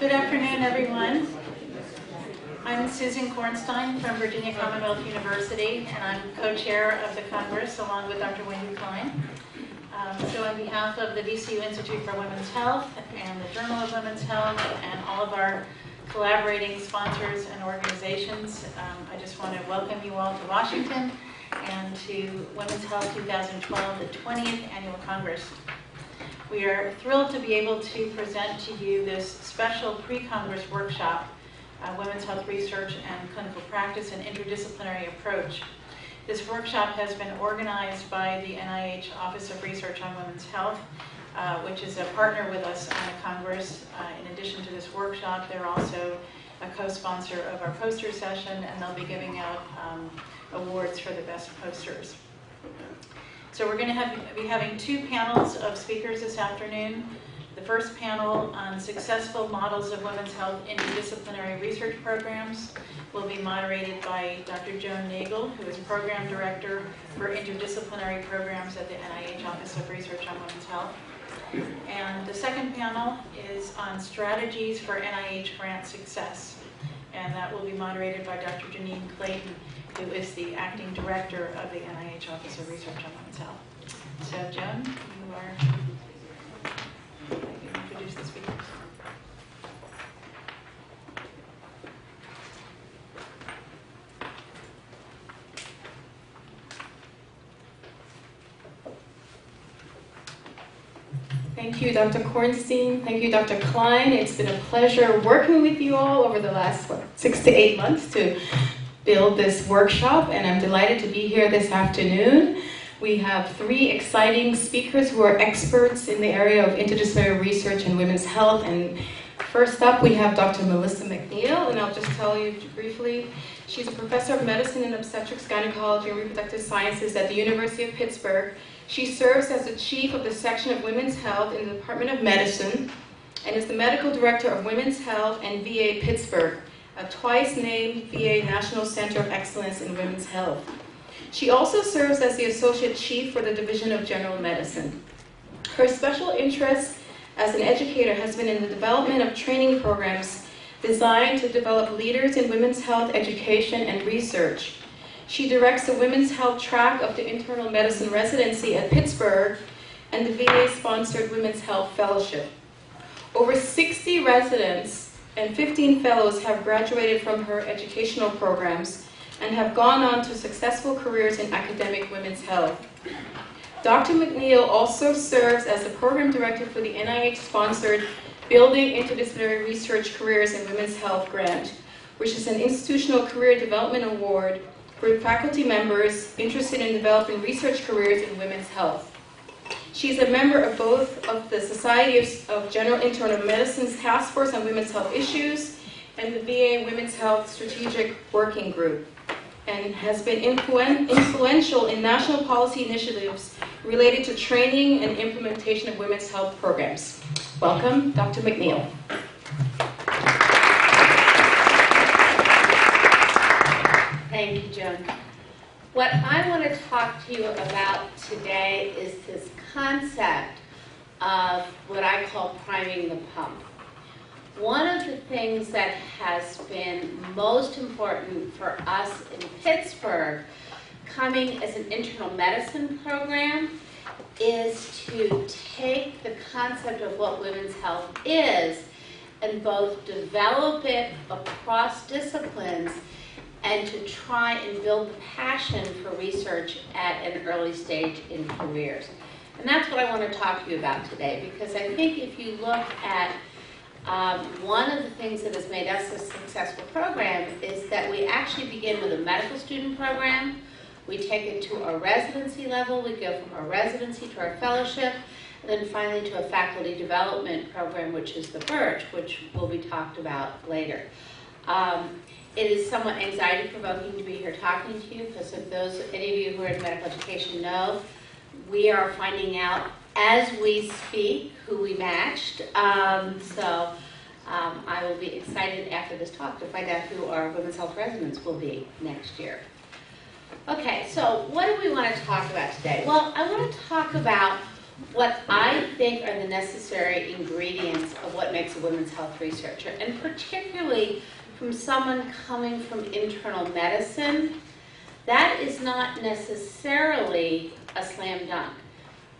Good afternoon, everyone. I'm Susan Kornstein from Virginia Commonwealth University, and I'm co-chair of the Congress along with Dr. Wendy Klein. So on behalf of the VCU Institute for Women's Health and the Journal of Women's Health and all of our collaborating sponsors and organizations, I just want to welcome you all to Washington and to Women's Health 2012, the 20th Annual Congress. We are thrilled to be able to present to you this special pre-Congress workshop, Women's Health Research and Clinical Practice and Interdisciplinary Approach. This workshop has been organized by the NIH Office of Research on Women's Health, which is a partner with us on the Congress. In addition to this workshop, they're also a co-sponsor of our poster session, and they'll be giving out awards for the best posters. So we're going to be having two panels of speakers this afternoon. The first panel on successful models of women's health interdisciplinary research programs will be moderated by Dr. Joan Nagel, who is Program Director for Interdisciplinary Programs at the NIH Office of Research on Women's Health. And the second panel is on strategies for NIH grant success. And that will be moderated by Dr. Janine Clayton, who is the Acting Director of the NIH Office of Research on Women's Health. So Joan, you are... introduce the speakers. Thank you, Dr. Kornstein. Thank you, Dr. Klein. It's been a pleasure working with you all over the last 6 to 8 months to build this workshop, and I'm delighted to be here this afternoon. We have 3 exciting speakers who are experts in the area of interdisciplinary research and women's health. And first up, we have Dr. Melissa McNeil, and I'll just tell you briefly. She's a professor of medicine and obstetrics, gynecology, and reproductive sciences at the University of Pittsburgh. She serves as the chief of the section of women's health in the Department of Medicine and is the medical director of Women's Health and VA Pittsburgh, a twice named VA National Center of Excellence in Women's Health. She also serves as the Associate Chief for the Division of General Medicine. Her special interest as an educator has been in the development of training programs designed to develop leaders in women's health education and research. She directs the women's health track of the internal medicine residency at Pittsburgh and the VA-sponsored Women's Health Fellowship. Over 60 residents and 15 fellows have graduated from her educational programs and have gone on to successful careers in academic women's health. Dr. McNeil also serves as the program director for the NIH-sponsored Building Interdisciplinary Research Careers in Women's Health grant, which is an institutional career development award for faculty members interested in developing research careers in women's health. She's a member of both of the Society of General Internal Medicine's Task Force on Women's Health Issues and the VA Women's Health Strategic Working Group, and has been influential in national policy initiatives related to training and implementation of women's health programs. Welcome, Dr. McNeil. Thank you, Joan. What I want to talk to you about today is this concept of what I call priming the pump. One of the things that has been most important for us in Pittsburgh, coming as an internal medicine program, is to take the concept of what women's health is and both develop it across disciplines and to try and build the passion for research at an early stage in careers. And that's what I want to talk to you about today, because I think if you look at one of the things that has made us a successful program is that we actually begin with a medical student program. We take it to our residency level. We go from our residency to our fellowship, and then finally to a faculty development program, which is the BIRCH, which will be talked about later. It is somewhat anxiety-provoking to be here talking to you, because if any of you who are in medical education know, we are finding out as we speak who we matched. So I will be excited after this talk to find out who our women's health residents will be next year. Okay, so what do we want to talk about today? Well, I want to talk about what I think are the necessary ingredients of what makes a women's health researcher, and particularly from someone coming from internal medicine, that is not necessarily a slam dunk.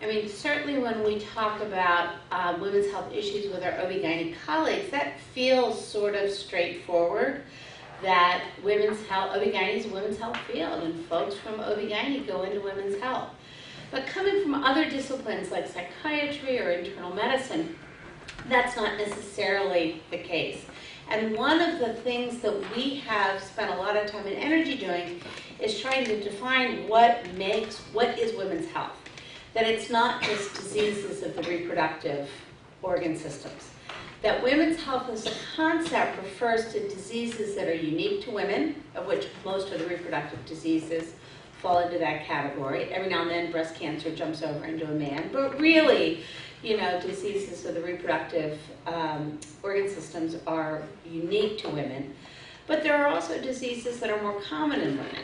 I mean, certainly when we talk about women's health issues with our OB/GYN colleagues, that feels sort of straightforward, that women's health, OB/GYN is a women's health field, and folks from OB/GYN go into women's health. But coming from other disciplines like psychiatry or internal medicine, that's not necessarily the case. And one of the things that we have spent a lot of time and energy doing is trying to define what is women's health. That it's not just diseases of the reproductive organ systems. That women's health as a concept refers to diseases that are unique to women, of which most of the reproductive diseases fall into that category. Every now and then breast cancer jumps over into a man, but really, you know, diseases of the reproductive organ systems are unique to women. But there are also diseases that are more common in women,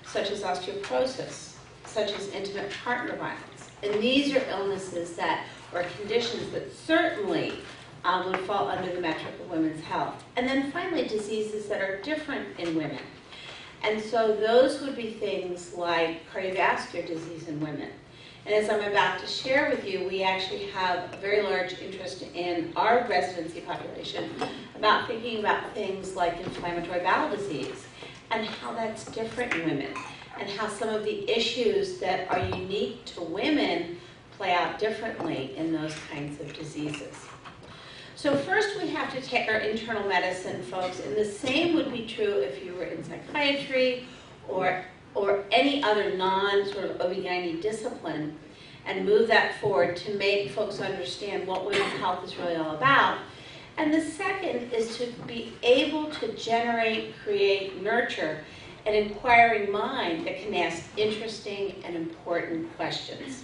such as osteoporosis, such as intimate partner violence. And these are illnesses that, or conditions that certainly would fall under the metric of women's health. And then finally, diseases that are different in women. And so those would be things like cardiovascular disease in women. And as I'm about to share with you, we actually have a very large interest in our residency population about thinking about things like inflammatory bowel disease and how that's different in women, and how some of the issues that are unique to women play out differently in those kinds of diseases. So first we have to take our internal medicine folks, and the same would be true if you were in psychiatry or any other sort of OB/GYN discipline, and move that forward to make folks understand what women's health is really all about. And the second is to be able to generate, create, nurture an inquiring mind that can ask interesting and important questions.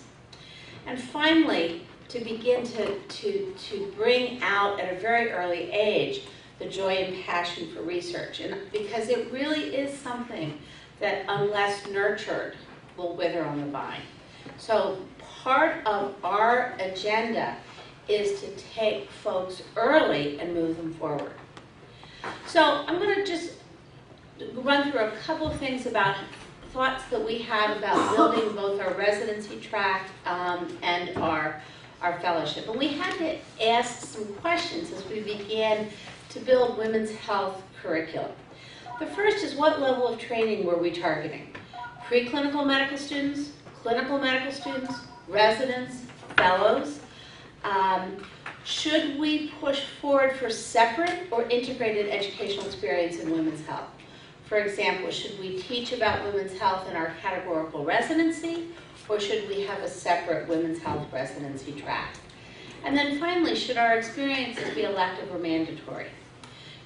And finally, to begin to bring out at a very early age the joy and passion for research. And because it really is something that, unless nurtured, will wither on the vine. So part of our agenda is to take folks early and move them forward. So I'm going to just run through a couple of things about thoughts that we have about building both our residency track and our fellowship. And we had to ask some questions as we began to build women's health curriculum. The first is, what level of training were we targeting? Preclinical medical students, clinical medical students, residents, fellows? Should we push forward for separate or integrated educational experience in women's health? For example, should we teach about women's health in our categorical residency, or should we have a separate women's health residency track? And then finally, should our experiences be elective or mandatory?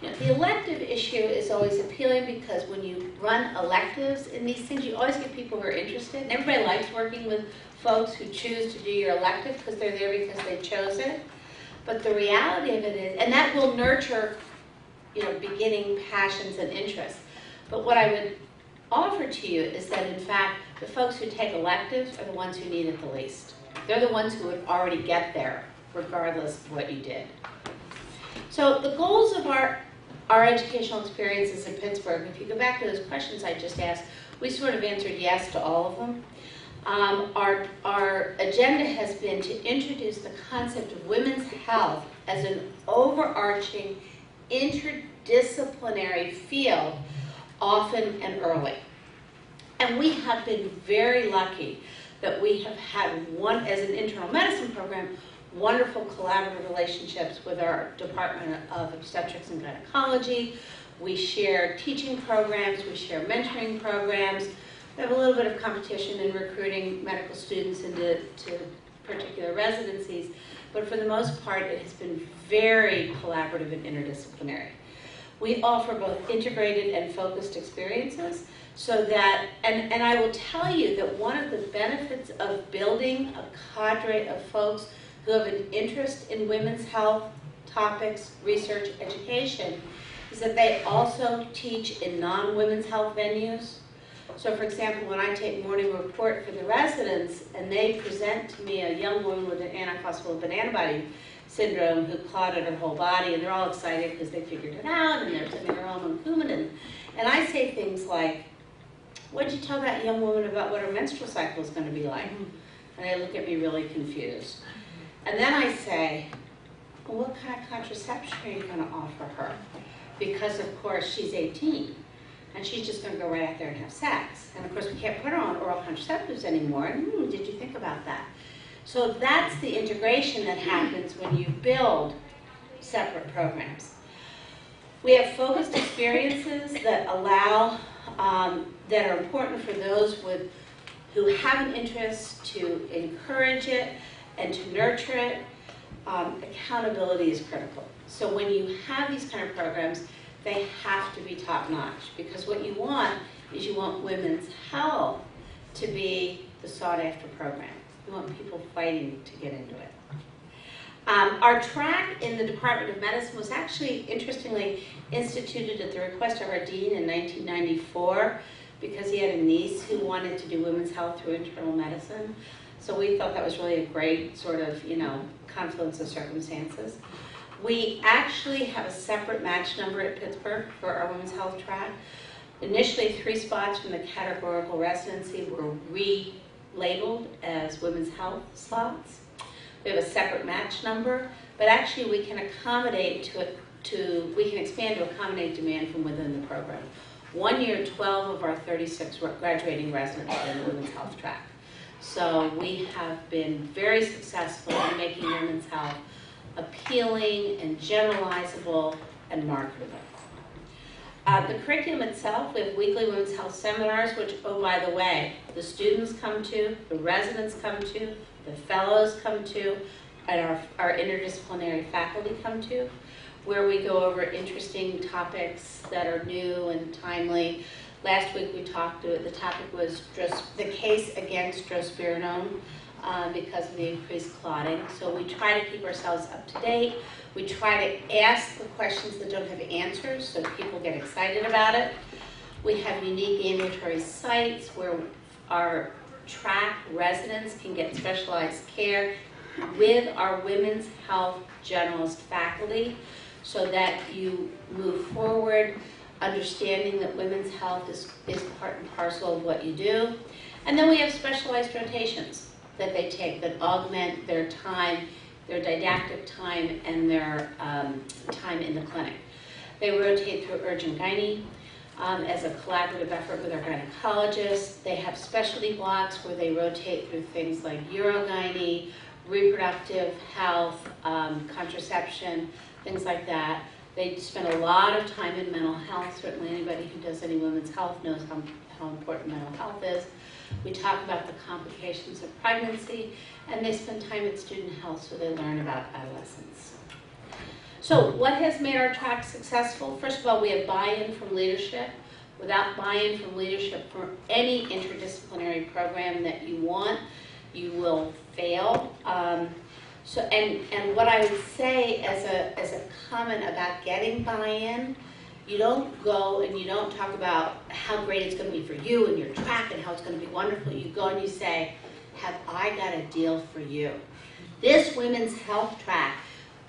You know, the elective issue is always appealing because when you run electives in these things, you always get people who are interested. And everybody likes working with folks who choose to do your elective because they're there because they chose it. But the reality of it is, and that will nurture, you know, beginning passions and interests. But what I would offer to you is that, in fact, the folks who take electives are the ones who need it the least. They're the ones who would already get there, regardless of what you did. So the goals of our educational experiences in Pittsburgh, if you go back to those questions I just asked, we sort of answered yes to all of them. Our agenda has been to introduce the concept of women's health as an overarching interdisciplinary field, often and early. And we have been very lucky that we have had, as an internal medicine program, wonderful collaborative relationships with our Department of Obstetrics and Gynecology. We share teaching programs, we share mentoring programs. We have a little bit of competition in recruiting medical students into particular residencies, but for the most part, it has been very collaborative and interdisciplinary. We offer both integrated and focused experiences, so that, and I will tell you that one of the benefits of building a cadre of folks who have an interest in women's health topics, research, education, is that they also teach in non-women's health venues. So for example, when I take morning report for the residents and they present to me a young woman with an antiphospholipid antibody syndrome who clotted her whole body, and they're all excited because they figured it out and they're taking their own Coumadin. And I say things like, what'd you tell that young woman about what her menstrual cycle is going to be like? And they look at me really confused. And then I say, well, what kind of contraception are you going to offer her? Because of course she's 18 and she's just going to go right out there and have sex. And of course we can't put her on oral contraceptives anymore. And did you think about that? So that's the integration that happens when you build separate programs. We have focused experiences that allow, that are important for those who have an interest to encourage it and to nurture it. Accountability is critical. So when you have these kind of programs, they have to be top-notch, because what you want is you want women's health to be the sought-after program. You want people fighting to get into it. Our track in the Department of Medicine was actually, interestingly, instituted at the request of our dean in 1994 because he had a niece who wanted to do women's health through internal medicine. So we thought that was really a great sort of, confluence of circumstances. We actually have a separate match number at Pittsburgh for our women's health track. Initially, 3 spots from the categorical residency were relabeled as women's health slots. We have a separate match number, but actually we can accommodate we can expand to accommodate demand from within the program. 1 year, 12 of our 36 graduating residents are in the women's health track. So we have been very successful in making women's health appealing and generalizable and marketable. The curriculum itself, we have weekly women's health seminars, which, oh, by the way, the students come to, the residents come to, the fellows come to, and our interdisciplinary faculty come to, where we go over interesting topics that are new and timely. Last week we talked to it, the topic was the case against drospirenone because of the increased clotting. So we try to keep ourselves up to date. We try to ask the questions that don't have answers so people get excited about it. We have unique ambulatory sites where our track residents can get specialized care with our women's health generalist faculty so that you move forward understanding that women's health is part and parcel of what you do. And then we have specialized rotations that they take that augment their time, their didactic time, and their time in the clinic. They rotate through urgent gynae as a collaborative effort with our gynecologists. They have specialty blocks where they rotate through things like urogynae, reproductive health, contraception, things like that. They spend a lot of time in mental health. Certainly anybody who does any women's health knows how important mental health is. We talk about the complications of pregnancy, and they spend time in student health so they learn about adolescence. So what has made our track successful? First of all, we have buy-in from leadership. Without buy-in from leadership for any interdisciplinary program that you want, you will fail. And what I would say as a comment about getting buy-in, you don't go and you don't talk about how great it's going to be for you and your track and how it's going to be wonderful. You go and you say, have I got a deal for you? This women's health track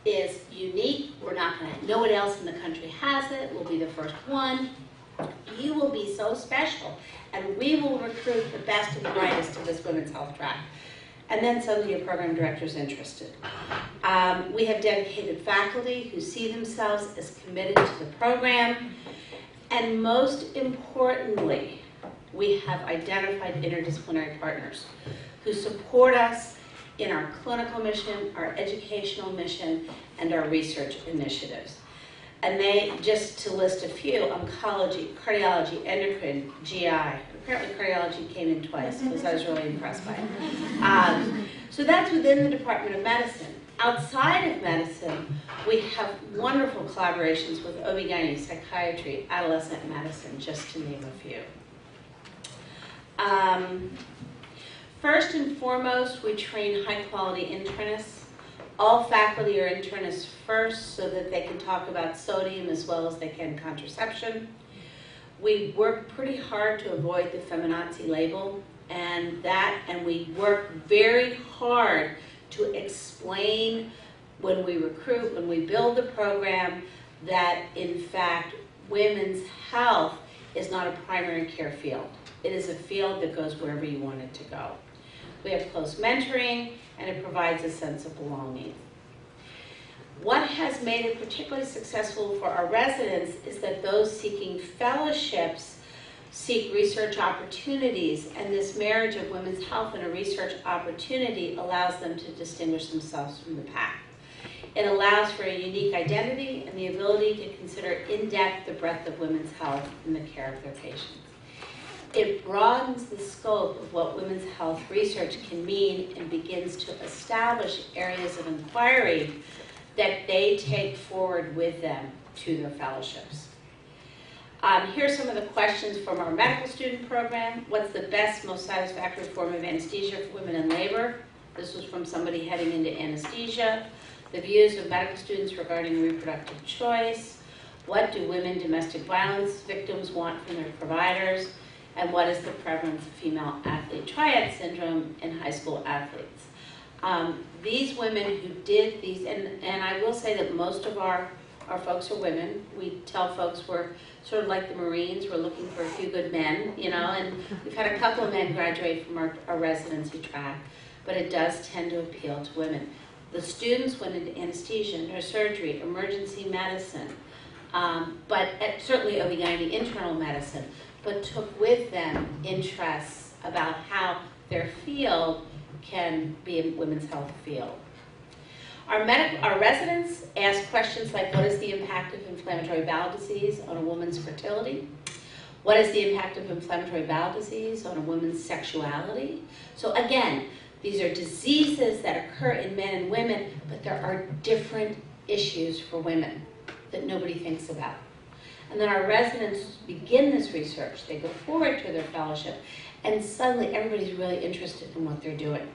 is unique. We're not going to, no one else in the country has it. We'll be the first one. You will be so special, and we will recruit the best and the brightest to this women's health track. And then some of your program directors interested. We have dedicated faculty who see themselves as committed to the program. And most importantly, we have identified interdisciplinary partners who support us in our clinical mission, our educational mission, and our research initiatives. And they, just to list a few, oncology, cardiology, endocrine, GI. Apparently cardiology came in twice because I was really impressed by it. So that's within the Department of Medicine. Outside of medicine, we have wonderful collaborations with OB/GYN, psychiatry, adolescent medicine, just to name a few. First and foremost, we train high-quality internists. All faculty are internists first so that they can talk about sodium as well as they can contraception. We work pretty hard to avoid the feminazi label, and we work very hard to explain when we recruit, when we build the program, that in fact women's health is not a primary care field. It is a field that goes wherever you want it to go. We have close mentoring, and it provides a sense of belonging. What has made it particularly successful for our residents is that those seeking fellowships seek research opportunities, and this marriage of women's health and a research opportunity allows them to distinguish themselves from the pack. It allows for a unique identity and the ability to consider in depth the breadth of women's health in the care of their patients. It broadens the scope of what women's health research can mean and begins to establish areas of inquiry that they take forward with them to their fellowships. Here's some of the questions from our medical student program. What's the best, most satisfactory form of anesthesia for women in labor? This was from somebody heading into anesthesia. The views of medical students regarding reproductive choice. What do women domestic violence victims want from their providers? And what is the prevalence of female athlete triad syndrome in high school athletes? These women who did these, and I will say that most of our folks are women. We tell folks we're sort of like the Marines, we're looking for a few good men, you know, and we've had a couple of men graduate from our residency track, but it does tend to appeal to women. The students went into anesthesia, neurosurgery, emergency medicine, but certainly OB/GYN, internal medicine, but took with them interests about how their field can be a women's health field. Our residents ask questions like, what is the impact of inflammatory bowel disease on a woman's fertility? What is the impact of inflammatory bowel disease on a woman's sexuality? So again, these are diseases that occur in men and women, but there are different issues for women that nobody thinks about. And then our residents begin this research. They go forward to their fellowship, and suddenly everybody's really interested in what they're doing.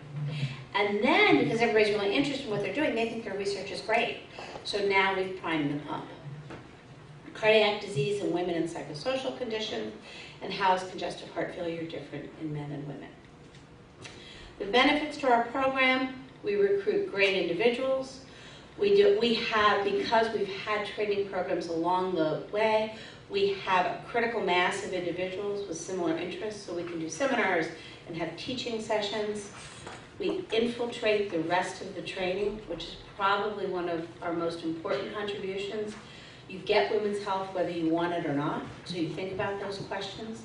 And then, because everybody's really interested in what they're doing, they think their research is great. So now we've primed the pump. Cardiac disease in women and psychosocial conditions, and how is congestive heart failure different in men and women. The benefits to our program: we recruit great individuals. We have, because we've had training programs along the way, we have a critical mass of individuals with similar interests, so we can do seminars and have teaching sessions. We infiltrate the rest of the training, which is probably one of our most important contributions. You get women's health whether you want it or not, so you think about those questions.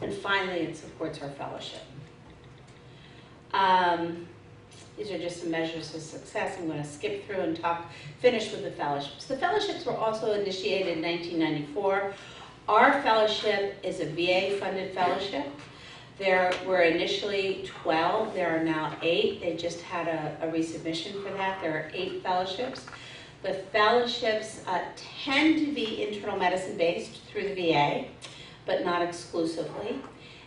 And finally, it supports our fellowship. These are just some measures of success. I'm going to skip through and finish with the fellowships. The fellowships were also initiated in 1994. Our fellowship is a VA-funded fellowship. There were initially 12. There are now 8. They just had a resubmission for that. There are 8 fellowships. The fellowships tend to be internal medicine based through the VA, but not exclusively.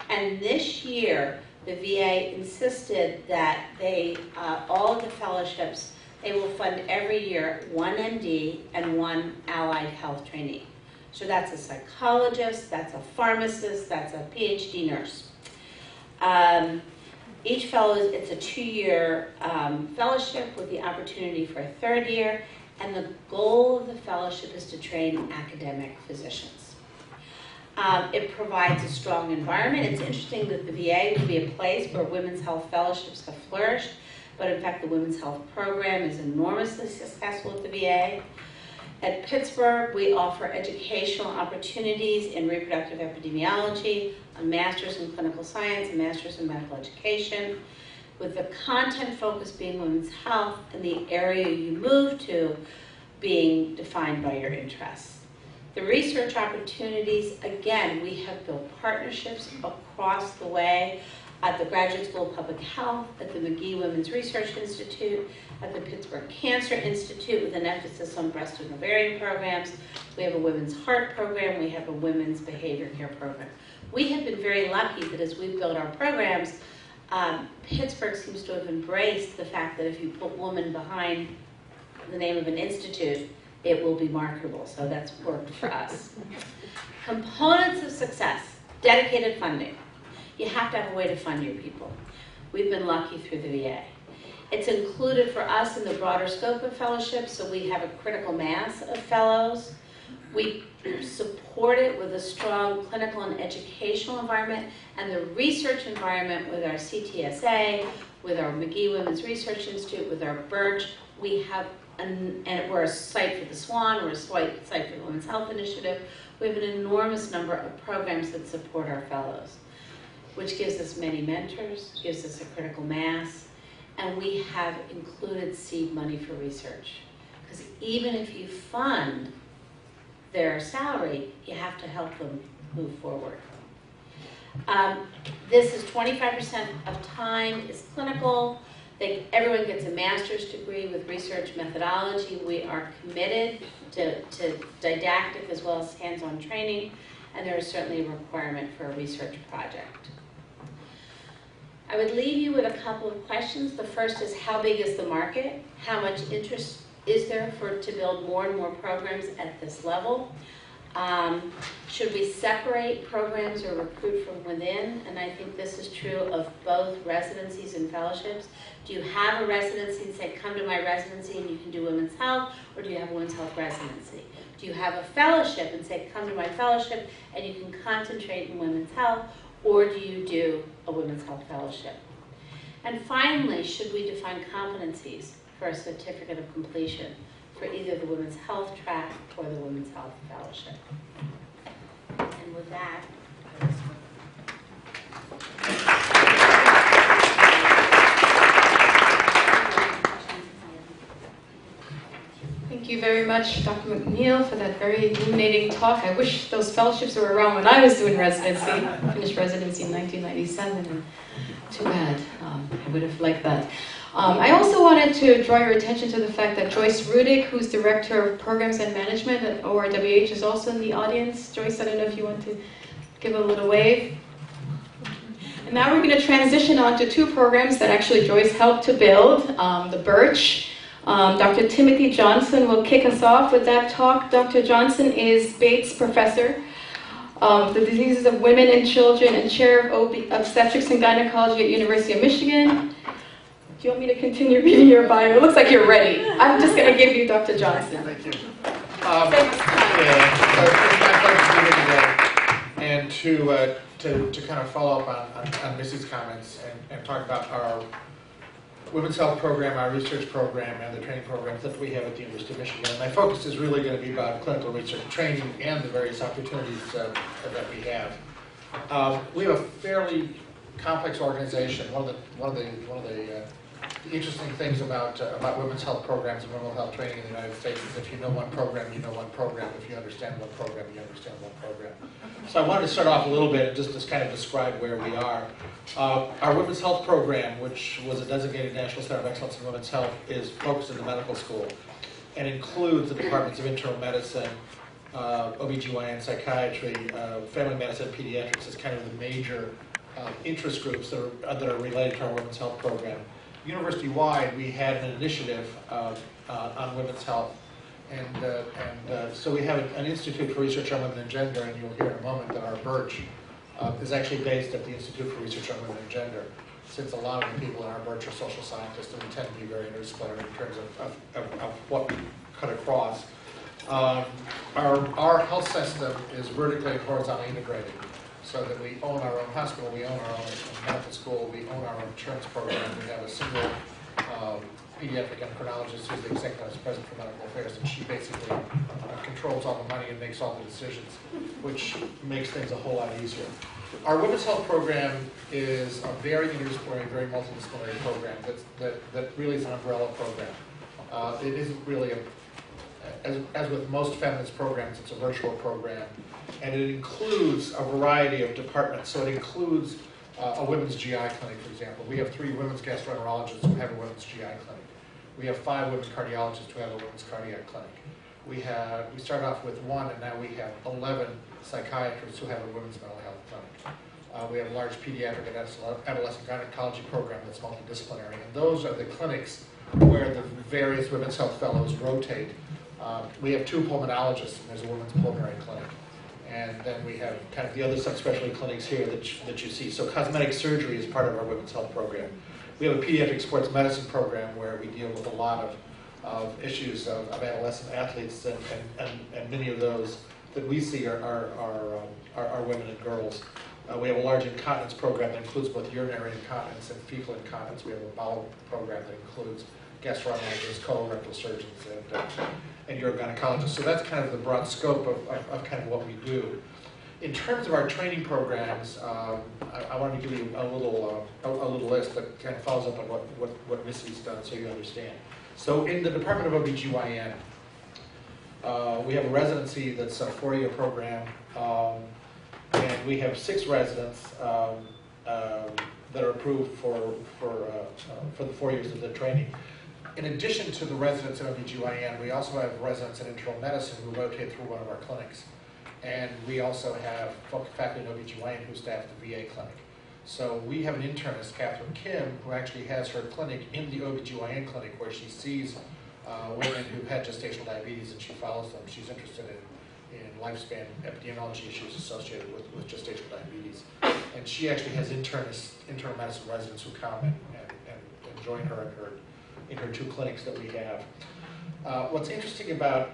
And this year, the VA insisted that all of the fellowships, they will fund every year 1 MD and 1 allied health trainee. So that's a psychologist, that's a pharmacist, that's a PhD nurse. Each fellow, it's a 2-year fellowship with the opportunity for a 3rd year, and the goal of the fellowship is to train academic physicians. It provides a strong environment. It's interesting that the VA would be a place where women's health fellowships have flourished, but in fact the women's health program is enormously successful at the VA. At Pittsburgh, we offer educational opportunities in reproductive epidemiology, a master's in clinical science, a master's in medical education, with the content focus being women's health and the area you move to being defined by your interests. The research opportunities, again, we have built partnerships across the way at the Graduate School of Public Health, at the McGee Women's Research Institute, at the Pittsburgh Cancer Institute with an emphasis on breast and ovarian programs. We have a women's heart program. We have a women's behavior care program. We have been very lucky that as we've built our programs, Pittsburgh seems to have embraced the fact that if you put woman behind the name of an institute, it will be marketable. So that's worked for us. Components of success, dedicated funding. You have to have a way to fund your people. We've been lucky through the VA. It's included for us in the broader scope of fellowships, so we have a critical mass of fellows. We support it with a strong clinical and educational environment, and the research environment with our CTSA, with our McGee Women's Research Institute, with our Birch. We have, and we're a site for the SWAN, we're a site for the Women's Health Initiative. We have an enormous number of programs that support our fellows, which gives us many mentors, gives us a critical mass, and we have included seed money for research. Because even if you fund their salary, you have to help them move forward. This is 25% of time is clinical. Everyone gets a master's degree with research methodology. We are committed to didactic as well as hands-on training, and there is certainly a requirement for a research project. I would leave you with a couple of questions. The first is, how big is the market? How much interest is there to build more and more programs at this level? Should we separate programs or recruit from within? And I think this is true of both residencies and fellowships. Do you have a residency and say, come to my residency and you can do women's health, or do you have a women's health residency? Do you have a fellowship and say, come to my fellowship and you can concentrate in women's health, or do you do a women's health fellowship? And finally, should we define competencies for a certificate of completion for either the women's health track or the women's health fellowship? And with that, Thank you very much, Dr. McNeil, for that very illuminating talk. I wish those fellowships were around when I was doing residency. I finished residency in 1997, and too bad. I would have liked that. I also wanted to draw your attention to the fact that Joyce Rudick, who's Director of Programs and Management at ORWH, is also in the audience. Joyce, I don't know if you want to give a little wave. And now we're going to transition on to two programs that actually Joyce helped to build, the Birch. Dr. Timothy Johnson will kick us off with that talk. Dr. Johnson is Bates Professor of the Diseases of Women and Children and Chair of Obstetrics and Gynecology at University of Michigan. Do you want me to continue reading your bio? It looks like you're ready. I'm just going to give you Dr. Johnson. Thank you. Yeah, so it's my pleasure to be here today and to kind of follow up on Missy's comments and talk about our women's health program, our research program, and the training programs that we have at the University of Michigan. And my focus is really going to be about clinical research training and the various opportunities that we have. We have a fairly complex organization. One of the interesting things about women's health programs and women's health training in the United States is if you know one program, you know one program. If you understand one program, you understand one program. So I wanted to start off a little bit just to kind of describe where we are. Our women's health program, which was a designated National Center of Excellence in Women's Health, is focused in the medical school and includes the departments of internal medicine, OBGYN, psychiatry, family medicine, and pediatrics as kind of the major interest groups that are related to our women's health program. University-wide, we had an initiative on women's health, and so we have an Institute for Research on Women and Gender, and you'll hear in a moment that our Birch is actually based at the Institute for Research on Women and Gender, since a lot of the people in our Birch are social scientists, and we tend to be very interdisciplinary in terms of what we cut across. Our health system is vertically and horizontally integrated, so that we own our own hospital, we own our own medical school, we own our own insurance program. We have a single pediatric endocrinologist who's the executive vice president for medical affairs, and she basically controls all the money and makes all the decisions, which makes things a whole lot easier. Our women's health program is a very interdisciplinary, very multidisciplinary program that really is an umbrella program. It isn't really as with most feminist programs, it's a virtual program, and it includes a variety of departments. So it includes a women's GI clinic, for example. We have 3 women's gastroenterologists who have a women's GI clinic. We have 5 women's cardiologists who have a women's cardiac clinic. We started off with 1, and now we have 11 psychiatrists who have a women's mental health clinic. We have a large pediatric and adolescent gynecology program that's multidisciplinary, and those are the clinics where the various women's health fellows rotate We have 2 pulmonologists, and there's a women's pulmonary clinic. And then we have kind of the other subspecialty clinics here that you see. So cosmetic surgery is part of our women's health program. We have a pediatric sports medicine program where we deal with a lot of issues of adolescent athletes, and many of those that we see are women and girls. We have a large incontinence program that includes both urinary incontinence and fecal incontinence. We have a bowel program that includes gastroenterologists, colorectal surgeons, and urogynecologists. So that's kind of the broad scope of kind of what we do. In terms of our training programs, I wanted to give you a little list that kind of follows up on what Missy's done so you understand. So in the Department of OBGYN, we have a residency that's a 4-year program, and we have 6 residents that are approved for the 4 years of the training. In addition to the residents in OBGYN, we also have residents in internal medicine who rotate through one of our clinics. And we also have faculty in OBGYN who staff the VA clinic. So we have an internist, Catherine Kim, who actually has her clinic in the OBGYN clinic where she sees women who've had gestational diabetes and she follows them. She's interested in lifespan epidemiology issues associated with gestational diabetes. And she actually has internal medicine residents who come and join her in her 2 clinics that we have. What's interesting about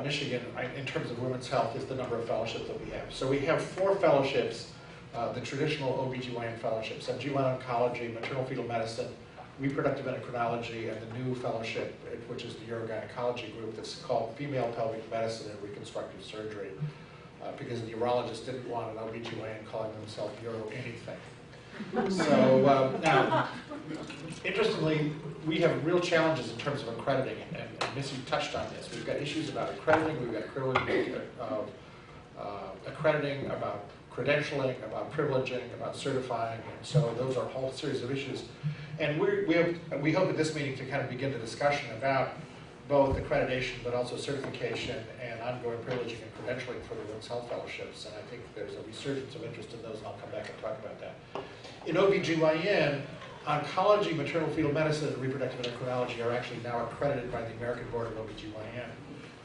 Michigan in terms of women's health is the number of fellowships that we have. So we have 4 fellowships, the traditional OBGYN fellowships, GYN oncology, maternal fetal medicine, reproductive endocrinology, and the new fellowship, which is the urogynecology group that's called female pelvic medicine and reconstructive surgery, because the urologists didn't want an OBGYN calling themselves Euro anything. So now, interestingly, we have real challenges in terms of accrediting, and Missy touched on this. We've got issues about accrediting, we've got accrediting, about credentialing, about privileging, about certifying, and so those are a whole series of issues. And we hope at this meeting to kind of begin the discussion about both accreditation but also certification and ongoing privileging and credentialing for the Women's Health Fellowships, and I think there's a resurgence of interest in those, and I'll come back and talk about that. In OBGYN, oncology, maternal fetal medicine, and reproductive endocrinology are actually now accredited by the American Board of OBGYN.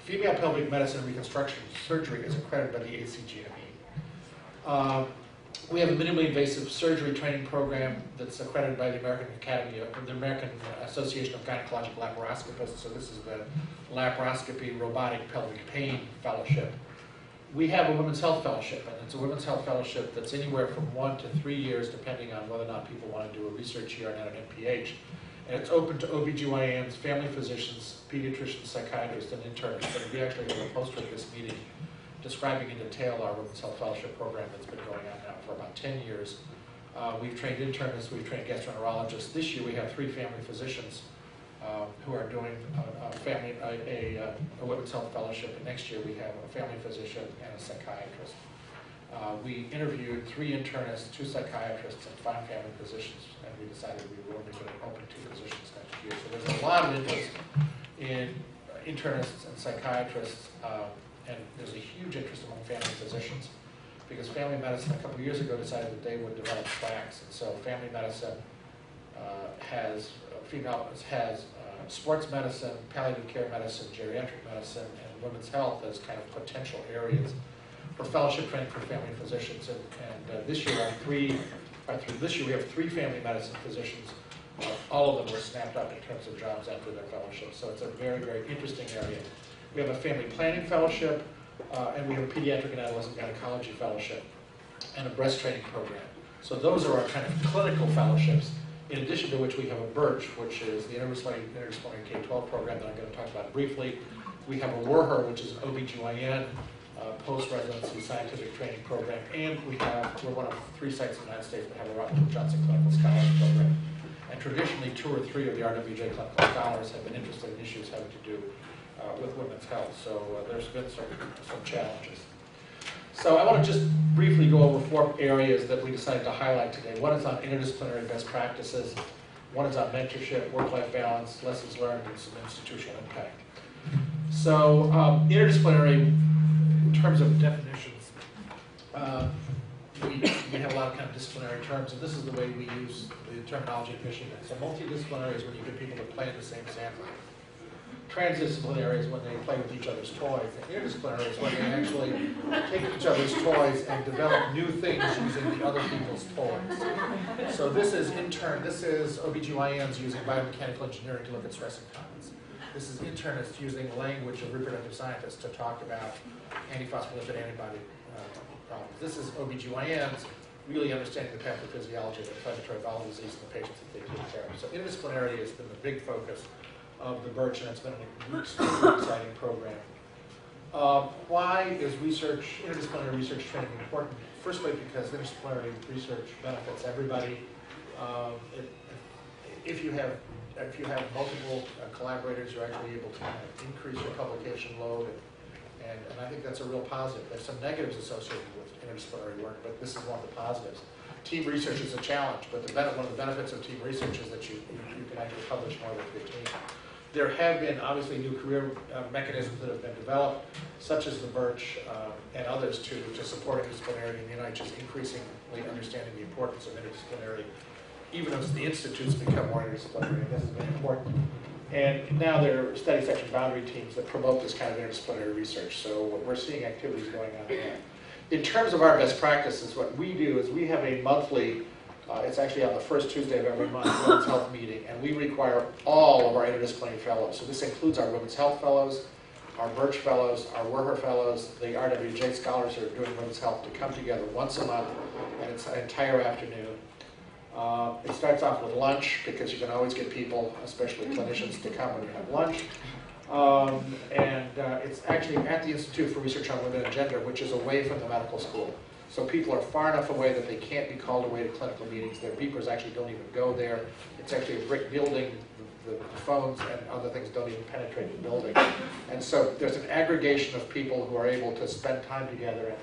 Female pelvic medicine and reconstruction surgery is accredited by the ACGME. We have a minimally invasive surgery training program that's accredited by the American Association of Gynecologic Laparoscopists. So this is the laparoscopy robotic pelvic pain fellowship. We have a women's health fellowship, and it's a women's health fellowship that's anywhere from 1 to 3 years, depending on whether or not people want to do a research year and not an MPH. And it's open to OBGYNs, family physicians, pediatricians, psychiatrists, and internists. And we actually have a poster at this meeting describing in detail our women's health fellowship program that's been going on now for about 10 years. We've trained internists, we've trained gastroenterologists. This year we have 3 family physicians who are doing a women's health fellowship, and next year we have a family physician and a psychiatrist. We interviewed 3 internists, 2 psychiatrists, and 5 family physicians, and we decided we were only going to open 2 positions next year. So there's a lot of interest in internists and psychiatrists, and there's a huge interest among family physicians, because family medicine a couple of years ago decided that they would develop tracks, and so family medicine has sports medicine, palliative care medicine, geriatric medicine, and women's health as kind of potential areas for fellowship training for family physicians. And this year we have 3 family medicine physicians. All of them were snapped up in terms of jobs after their fellowship. So it's a very, very interesting area. We have a family planning fellowship, and we have a pediatric and adolescent gynecology fellowship, and a breast training program. So those are our kind of clinical fellowships, in addition to which we have a BIRCH, which is the interdisciplinary K-12 program that I'm going to talk about briefly. We have a WERHR, which is an OBGYN post-residency scientific training program, and we're one of 3 sites in the United States that have a Robert Wood Johnson Clinical Scholars Program. And traditionally, 2 or 3 of the RWJ clinical scholars have been interested in issues having to do with women's health, so there's been some challenges. So I want to just briefly go over 4 areas that we decided to highlight today. One is on interdisciplinary best practices, one is on mentorship, work-life balance, lessons learned, and some institutional impact. So interdisciplinary, in terms of definitions, we have a lot of kind of disciplinary terms, and this is the way we use the terminology in Michigan. So multidisciplinary is when you get people to play in the same sample. Transdisciplinary is when they play with each other's toys. And interdisciplinary is when they actually take each other's toys and develop new things using the other people's toys. So this is OBGYNs using biomechanical engineering to look at stress incontinence. This is internists using language of reproductive scientists to talk about antiphospholipid antibody problems. This is OBGYNs really understanding the pathophysiology of inflammatory bowel disease in the patients that they take care of. So interdisciplinarity has been the big focus of the Birch, and it's been an extremely exciting program. Why is interdisciplinary research training important? Firstly, because interdisciplinary research benefits everybody. If you have multiple collaborators, you're actually able to kind of increase your publication load, and I think that's a real positive. There's some negatives associated with interdisciplinary work, but this is one of the positives. Team research is a challenge, but one of the benefits of team research is that you can actually publish more with your team. There have been obviously new career mechanisms that have been developed, such as the Birch and others to support interdisciplinarity in the NIH, increasingly understanding the importance of interdisciplinarity, even as the institutes become more interdisciplinary. This has been important. And now there are study section boundary teams that promote this kind of interdisciplinary research. So we're seeing activities going on there. In terms of our best practices, what we do is we have a monthly, it's actually on the first Tuesday of every month, Women's Health meeting, and we require all of our interdisciplinary fellows. So this includes our Women's Health Fellows, our Birch Fellows, our Werher Fellows, the RWJ Scholars who are doing Women's Health to come together once a month, and it's an entire afternoon. It starts off with lunch, because you can always get people, especially clinicians, to come when you have lunch. It's actually at the Institute for Research on Women and Gender, which is away from the medical school. So people are far enough away that they can't be called away to clinical meetings. Their beepers actually don't even go there. It's actually a brick building. The phones and other things don't even penetrate the building. And so there's an aggregation of people who are able to spend time together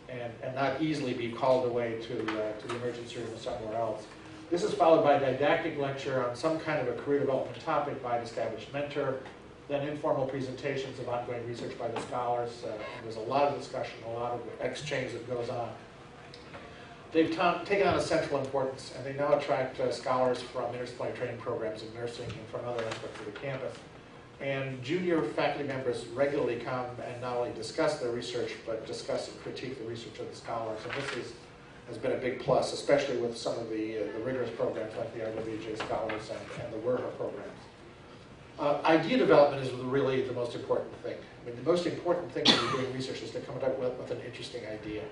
and not easily be called away to the emergency room or somewhere else. This is followed by a didactic lecture on some kind of a career development topic by an established mentor, then informal presentations of ongoing research by the scholars, and there's a lot of discussion, a lot of exchange that goes on. They've taken on a central importance, and they now attract scholars from interdisciplinary training programs in nursing and from other aspects of the campus. And junior faculty members regularly come and not only discuss their research, but discuss and critique the research of the scholars. And this has been a big plus, especially with some of the rigorous programs like the RWJ Scholars and the Werher programs. Idea development is really the most important thing. I mean, the most important thing when you're doing research is to come up with an interesting idea.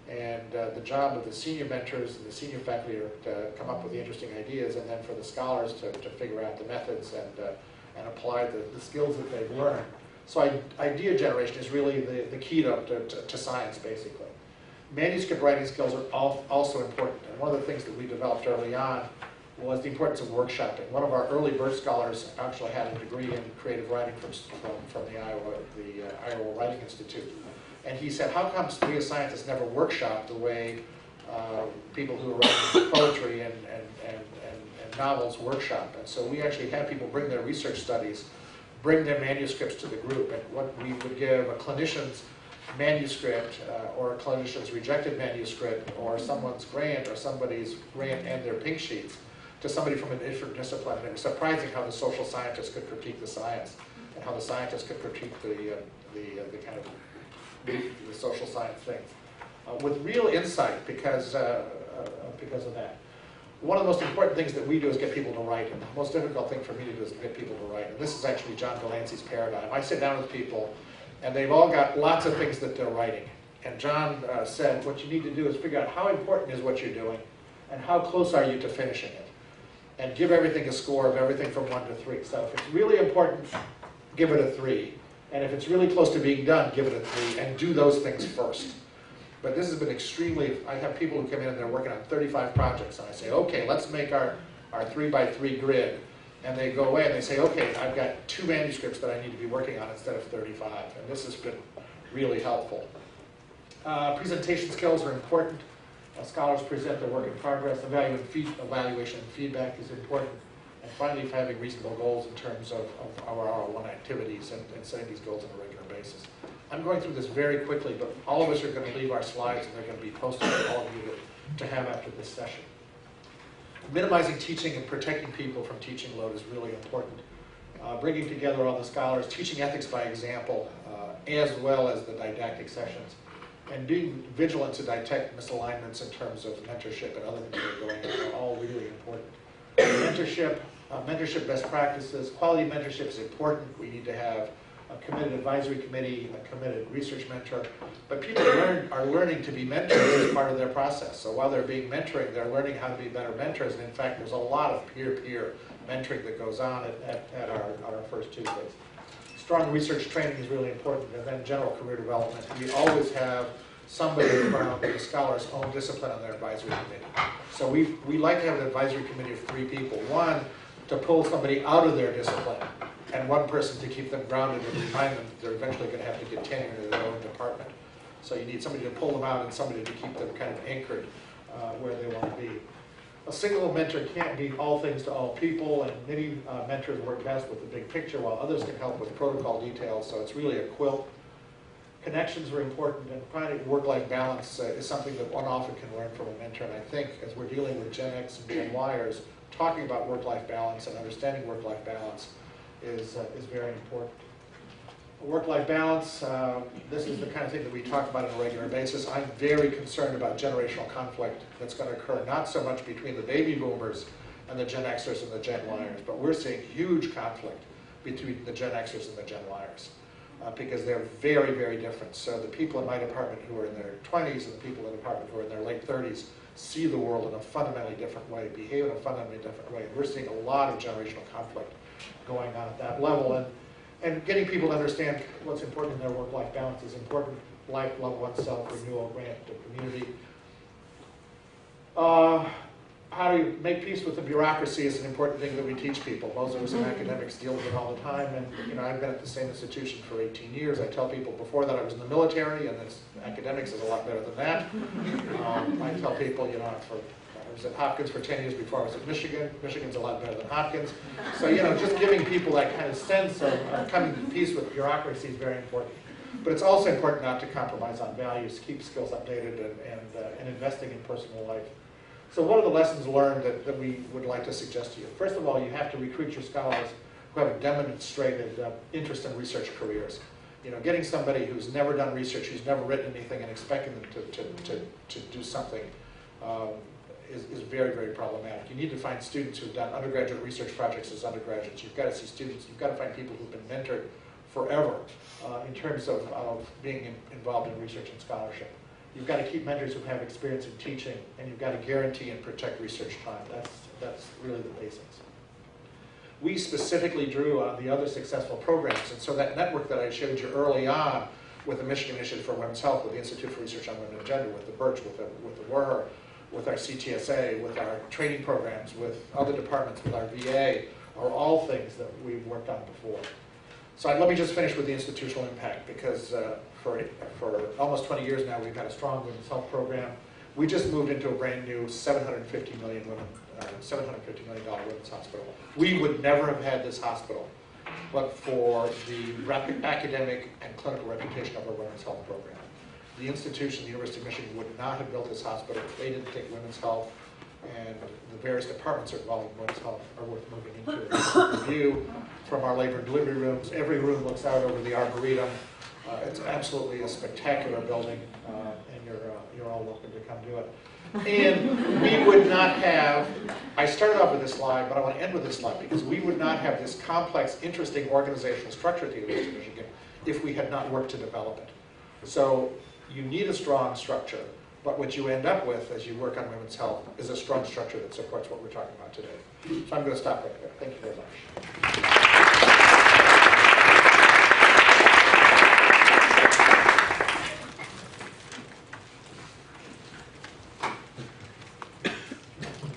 And the job of the senior mentors and the senior faculty are to come up with the interesting ideas, and then for the scholars to figure out the methods and apply the skills that they've learned. So idea generation is really the key to science, basically. Manuscript writing skills are also important. And one of the things that we developed early on was the importance of workshopping. One of our early Birch scholars actually had a degree in creative writing from the Iowa Writing Institute. And he said, how come we as scientists never workshop the way people who are writing poetry and novels workshop? And so we actually had people bring their research studies, bring their manuscripts to the group, and what we would give a clinician's manuscript or a clinician's rejected manuscript or someone's grant or somebody's grant and their pink sheets to somebody from a different discipline. And it was surprising how the social scientists could critique the science and how the scientists could critique the kind of the social science things with real insight because of that. One of the most important things that we do is get people to write, and the most difficult thing for me to do is to get people to write. And this is actually John Delancey's paradigm. I sit down with people, and they've all got lots of things that they're writing. And John said, what you need to do is figure out how important is what you're doing, and how close are you to finishing it. And give everything a score of everything from 1 to 3. So if it's really important, give it a 3. And if it's really close to being done, give it a 3, and do those things first. But this has been extremely, I have people who come in and they're working on 35 projects, and I say, okay, let's make our 3x3 grid. And they go away and they say, okay, I've got 2 manuscripts that I need to be working on instead of 35. And this has been really helpful. Presentation skills are important. Scholars present their work in progress. Evaluation and feedback is important. And finally, having reasonable goals in terms of our R1 activities and setting these goals on a regular basis. I'm going through this very quickly, but all of us are going to leave our slides and they're going to be posted to all of you to have after this session. Minimizing teaching and protecting people from teaching load is really important. bringing together all the scholars, teaching ethics by example, as well as the didactic sessions, and being vigilant to detect misalignments in terms of mentorship and other things that are going on are all really important. Mentorship best practices, quality mentorship is important. We need to have a committed advisory committee, a committed research mentor, but people are learning to be mentors as part of their process. So while they're being mentoring, they're learning how to be better mentors, and in fact, there's a lot of peer-to-peer mentoring that goes on at our first Tuesdays. Strong research training is really important, and then general career development. We always have somebody around the scholar's own discipline on their advisory committee. So we like to have an advisory committee of 3 people. One, to pull somebody out of their discipline, and one person to keep them grounded and remind them that they're eventually going to have to get tenure in their own department. So you need somebody to pull them out and somebody to keep them kind of anchored where they want to be. A single mentor can't be all things to all people, and many mentors work best with the big picture, while others can help with protocol details, so it's really a quilt. Connections are important, and finding work-life balance is something that one often can learn from a mentor, and I think as we're dealing with Gen X and Gen Yers, talking about work-life balance and understanding work-life balance is very important. Work-life balance, this is the kind of thing that we talk about on a regular basis. I'm very concerned about generational conflict that's going to occur, not so much between the baby boomers and the Gen Xers and the Gen Yers, but we're seeing huge conflict between the Gen Xers and the Gen Yers because they're very, very different. So the people in my department who are in their 20s and the people in the department who are in their late 30s see the world in a fundamentally different way, behave in a fundamentally different way. We're seeing a lot of generational conflict going on at that level. And getting people to understand what's important in their work-life balance is important. Life, love oneself, renewal, grant to community. How do you make peace with the bureaucracy is an important thing that we teach people. Most of us in academics deal with it all the time, and I've been at the same institution for 18 years. I tell people before that I was in the military, and academics is a lot better than that. I tell people, I was at Hopkins for 10 years before I was at Michigan. Michigan's a lot better than Hopkins. So, just giving people that kind of sense of coming to peace with bureaucracy is very important. But it's also important not to compromise on values, keep skills updated, and investing in personal life. So what are the lessons learned that we would like to suggest to you? First of all, you have to recruit your scholars who have a demonstrated interest in research careers. Getting somebody who's never done research, who's never written anything, and expecting them to do something is very, very problematic. You need to find students who've done undergraduate research projects as undergraduates. You've got to see students, you've got to find people who've been mentored forever in terms of being involved in research and scholarship. You've got to keep mentors who have experience in teaching, and you've got to guarantee and protect research time. That's really the basics. We specifically drew on the other successful programs, and so that network that I showed you early on with the Michigan Initiative for Women's Health, with the Institute for Research on Women and Gender, with the Birch, with the WER, with our CTSA, with our training programs, with other departments, with our VA, are all things that we've worked on before. So let me just finish with the institutional impact, because for almost 20 years now, we've had a strong women's health program. We just moved into a brand new $750 million women's hospital. We would never have had this hospital but for the rapid academic and clinical reputation of our women's health program. The institution, the University of Michigan, would not have built this hospital if they didn't think women's health and the various departments that are involved in women's health are worth moving into. The view from our labor and delivery rooms, every room looks out over the Arboretum. It's absolutely a spectacular building, and you're all welcome to come do it. And we would not have, I started off with this slide, but I want to end with this slide, because we would not have this complex, interesting organizational structure at the University of Michigan if we had not worked to develop it. So you need a strong structure, but what you end up with as you work on women's health is a strong structure that supports what we're talking about today. So I'm going to stop right there. Thank you very much.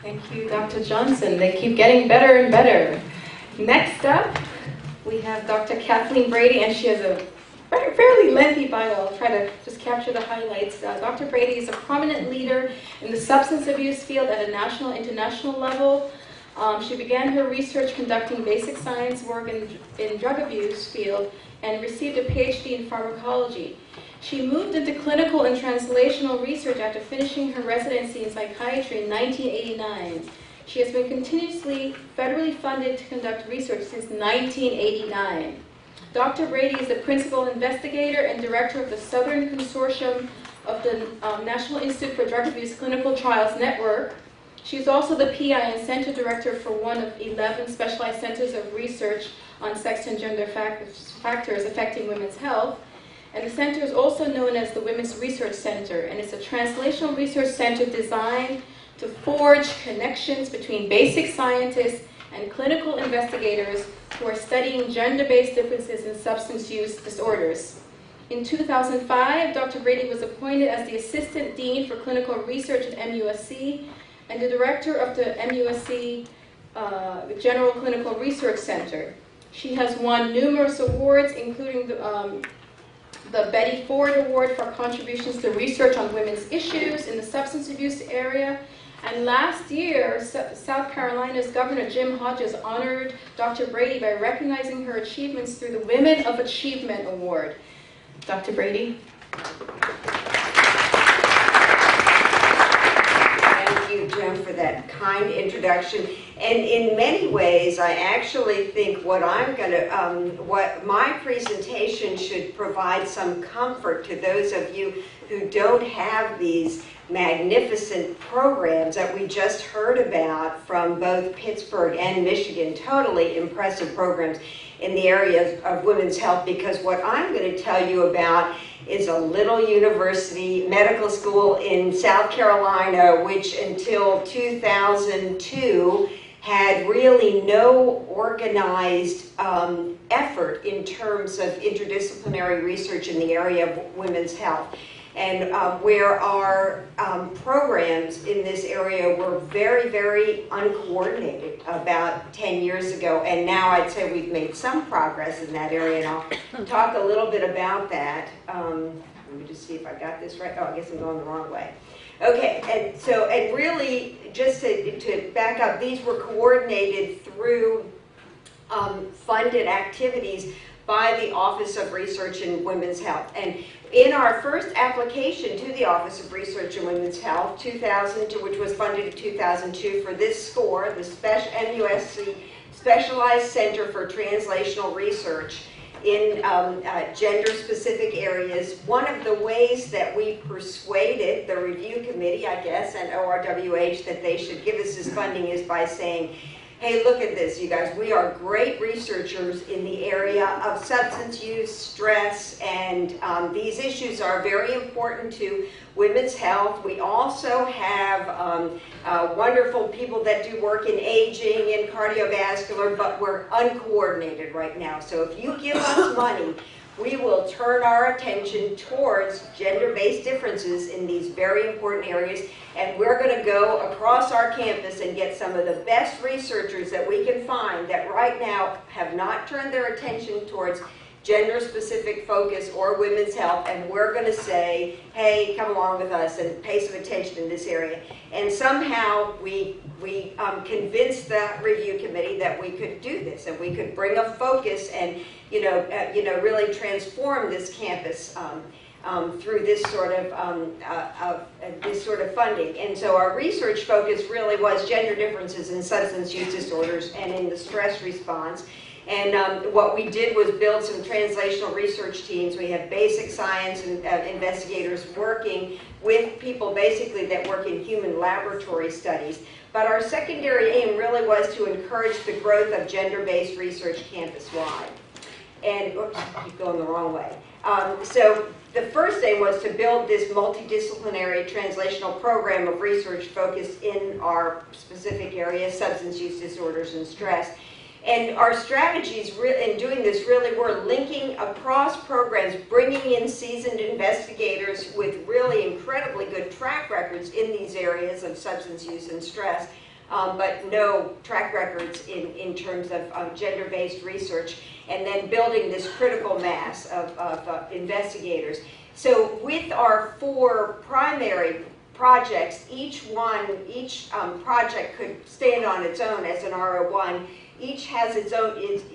Thank you, Dr. Johnson. They keep getting better and better. Next up, we have Dr. Kathleen Brady, and she has a fairly lengthy bio. I'll try to just capture the highlights. Dr. Brady is a prominent leader in the substance abuse field at a national, international level. She began her research conducting basic science work in drug abuse field and received a PhD in pharmacology. She moved into clinical and translational research after finishing her residency in psychiatry in 1989. She has been continuously federally funded to conduct research since 1989. Dr. Brady is the principal investigator and director of the Southern Consortium of the National Institute for Drug Abuse Clinical Trials Network. She is also the PI and Center Director for one of 11 specialized centers of research on sex and gender factors affecting women's health. And the center is also known as the Women's Research Center, and it's a translational research center designed to forge connections between basic scientists and clinical investigators who are studying gender-based differences in substance use disorders. In 2005, Dr. Brady was appointed as the Assistant Dean for Clinical Research at MUSC and the Director of the MUSC General Clinical Research Center. She has won numerous awards, including the Betty Ford Award for contributions to research on women's issues in the substance abuse area. And last year, South Carolina's Governor Jim Hodges honored Dr. Brady by recognizing her achievements through the Women of Achievement Award. Dr. Brady. Thank you, Jen, for that kind introduction. And in many ways, I actually think what my presentation should provide some comfort to those of you who don't have these magnificent programs that we just heard about from both Pittsburgh and Michigan, totally impressive programs in the area of women's health, because what I'm going to tell you about is a little university medical school in South Carolina, which until 2002 had really no organized effort in terms of interdisciplinary research in the area of women's health. And where our programs in this area were very, very uncoordinated about 10 years ago. And now I'd say we've made some progress in that area, and I'll talk a little bit about that. Let me just see if I got this right. Oh, I guess I'm going the wrong way. Okay, and really, just to back up, these were coordinated through funded activities by the Office of Research in Women's Health. And in our first application to the Office of Research in Women's Health, 2002, which was funded in 2002 for this SCORE, the MUSC Specialized Center for Translational Research in gender-specific areas, one of the ways that we persuaded the review committee, I guess, and ORWH that they should give us this funding is by saying, hey, look at this, you guys. We are great researchers in the area of substance use, stress, and these issues are very important to women's health. We also have wonderful people that do work in aging and cardiovascular, but we're uncoordinated right now. So if you give us money, we will turn our attention towards gender-based differences in these very important areas, and we're going to go across our campus and get some of the best researchers that we can find that right now have not turned their attention towards gender-specific focus or women's health, and we're going to say, hey, come along with us and pay some attention in this area. And somehow we convinced the review committee that we could do this, and we could bring a focus and really transform this campus through this sort of funding. And so our research focus really was gender differences in substance use disorders and in the stress response. And what we did was build some translational research teams. We have basic science and investigators working with people basically that work in human laboratory studies. But our secondary aim really was to encourage the growth of gender-based research campus-wide. And, oops, I keep going the wrong way. So the first aim was to build this multidisciplinary translational program of research focused in our specific area, substance use disorders and stress. And our strategies in doing this really were linking across programs, bringing in seasoned investigators with really incredibly good track records in these areas of substance use and stress, but no track records in terms of gender-based research, and then building this critical mass of investigators. So with our 4 primary projects, each project could stand on its own as an R01. each has its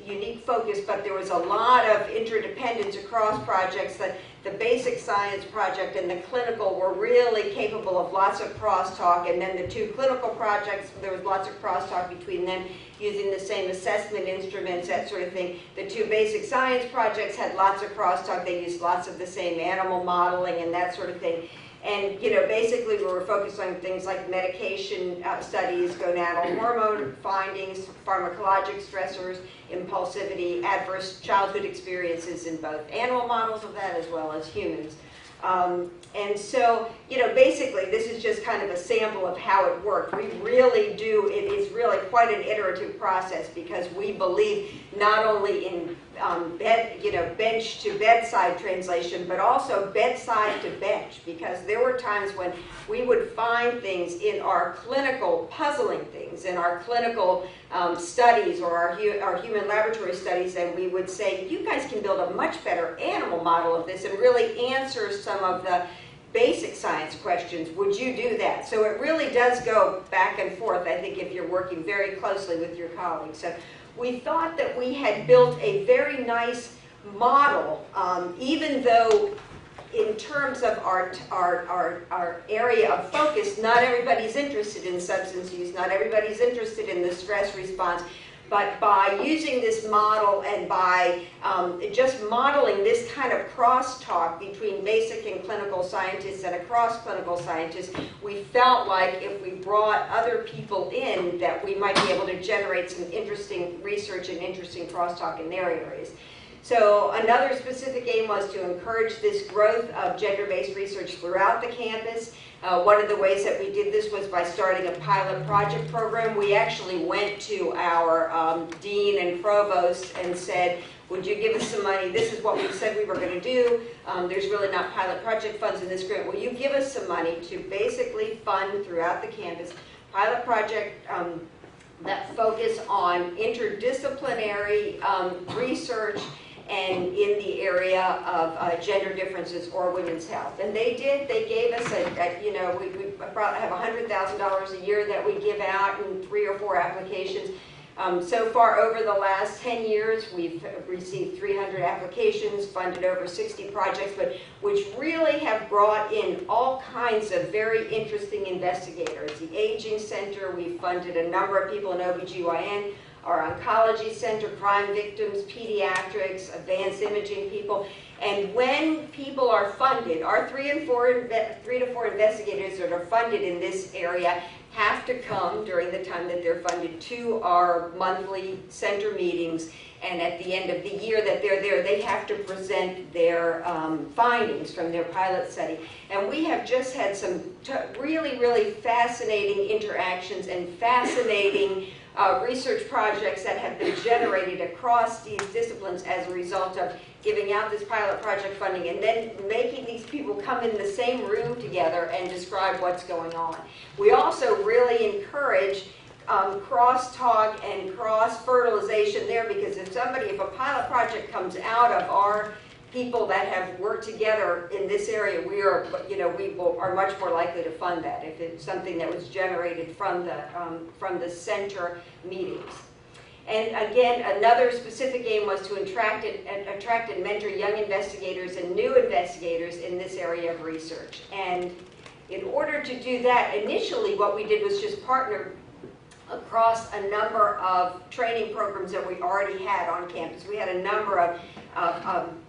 unique focus, but there was a lot of interdependence across projects. That the basic science project and the clinical were really capable of lots of crosstalk, and then the two clinical projects, there was lots of crosstalk between them using the same assessment instruments, that sort of thing. The two basic science projects had lots of crosstalk. They used lots of the same animal modeling and that sort of thing. And, you know, basically we were focused on things like medication studies, gonadal hormone findings, pharmacologic stressors, impulsivity, adverse childhood experiences in both animal models of that as well as humans. And so, you know, basically this is just kind of a sample of how it worked. We really do, it is really quite an iterative process because we believe not only in bench to bedside translation, but also bedside to bench, because there were times when we would find things in our clinical, puzzling things, in our clinical studies or our human laboratory studies, and we would say, you guys can build a much better animal model of this and really answer some of the basic science questions. Would you do that? So it really does go back and forth, I think, if you're working very closely with your colleagues. So we thought that we had built a very nice model, even though in terms of our area of focus, not everybody's interested in substance use, not everybody's interested in the stress response. But by using this model and by just modeling this kind of crosstalk between basic and clinical scientists and across clinical scientists, we felt like if we brought other people in, that we might be able to generate some interesting research and interesting crosstalk in their areas. So another specific aim was to encourage this growth of gender-based research throughout the campus. One of the ways that we did this was by starting a pilot project program. We actually went to our dean and provost and said, would you give us some money? This is what we said we were going to do. There's really not pilot project funds in this grant. Will you give us some money to basically fund throughout the campus pilot project that focus on interdisciplinary research and in the area of gender differences or women's health. And they did. They gave us we have $100,000 a year that we give out in 3 or 4 applications. So far, over the last 10 years, we've received 300 applications, funded over 60 projects, but which really have brought in all kinds of very interesting investigators. The Aging Center, we've funded a number of people in OBGYN, our oncology center, crime victims, pediatrics, advanced imaging people. And when people are funded, our 3 to 4 investigators that are funded in this area have to come during the time that they're funded to our monthly center meetings. And at the end of the year that they're there, they have to present their findings from their pilot study. And we have just had some really, really fascinating interactions and fascinating research projects that have been generated across these disciplines as a result of giving out this pilot project funding and then making these people come in the same room together and describe what's going on. We also really encourage crosstalk and cross-fertilization there, because if a pilot project comes out of our people that have worked together in this area, we are much more likely to fund that if it's something that was generated from the center meetings. And again, another specific aim was to attract and mentor young investigators and new investigators in this area of research. And in order to do that, initially what we did was just partner across a number of training programs that we already had on campus. We had a number of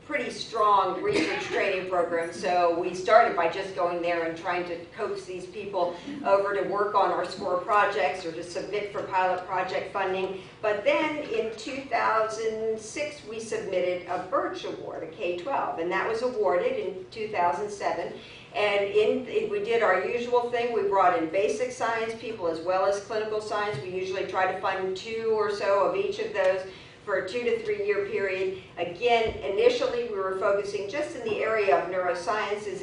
pretty strong research training programs, so we started by just going there and trying to coax these people over to work on our SCORE projects or to submit for pilot project funding. But then in 2006 we submitted a Birch Award, a K-12, and that was awarded in 2007. And we did our usual thing. We brought in basic science people as well as clinical science. We usually try to fund 2 or so of each of those for a 2 to 3 year period. Again, initially we were focusing just in the area of neurosciences,